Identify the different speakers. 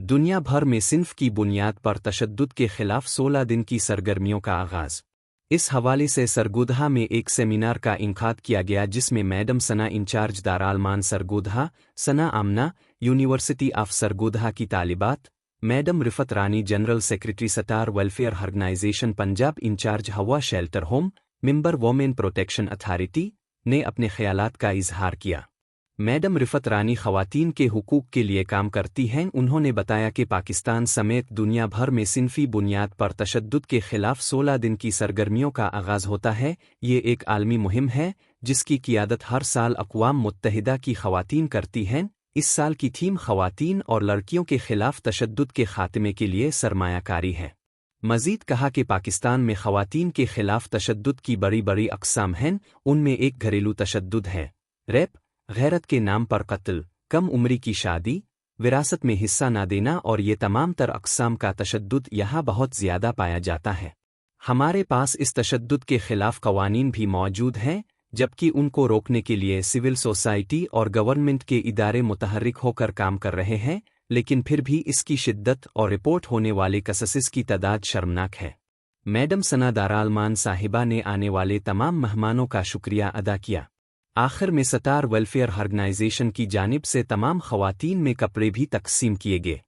Speaker 1: दुनिया भर में सिन्फ की बुनियाद पर तशद्दुद के खिलाफ 16 दिन की सरगर्मियों का आगाज। इस हवाले से सरगोधा में एक सेमिनार का इनकाद किया गया जिसमें madam Sana incharge Darulaman Sargodha, Sana Amna university of Sargodha की तालिबात, madam Riffat Rani general secretary Sattar welfare organisation Punjab incharge Hawa shelter home, member women protection authority ने अपने ख्यालात का इजहार किया। मैडम रिफत रानी ख़वातीन के हुकूक के लिए काम करती हैं। उन्होंने बताया कि पाकिस्तान समेत दुनिया भर में सिनफी बुनियाद पर तशद्दुद के खिलाफ 16 दिन की सरगर्मियों का आगाज़ होता है। ये एक आलमी मुहिम है जिसकी क़ियादत हर साल अक़वाम मुत्तहिदा की ख़वातीन करती हैं। इस साल की थीम ख़वातीन और लड़कियों के खिलाफ तशद्दुद के ख़ात्मे के लिए सरमायाकारी है। मज़ीद कहा कि पाकिस्तान में ख़वातीन के खिलाफ तशद्दुद की बड़ी बड़ी अक़साम हैं। उनमें एक घरेलू तशद्दुद है, रेप, गैरत के नाम पर कत्ल, कम उम्री की शादी, विरासत में हिस्सा न देना और ये तमाम तर अक़साम का तशद्दुद यहाँ बहुत ज़्यादा पाया जाता है। हमारे पास इस तशद्दुद के ख़िलाफ़ क़वानीन भी मौजूद हैं, जबकि उनको रोकने के लिए सिविल सोसाइटी और गवर्नमेंट के इदारे मुतहर्रिक होकर काम कर रहे हैं, लेकिन फिर भी इसकी शिद्दत और रिपोर्ट होने वाले केसेस की तादाद शर्मनाक है। मैडम सना दारालमान साहिबा ने आने वाले तमाम मेहमानों का शुक्रिया अदा किया। आखिर में सतार वेलफेयर ऑर्गेनाइजेशन की जानिब से तमाम ख़वातीन में कपड़े भी तक़सीम किए गए।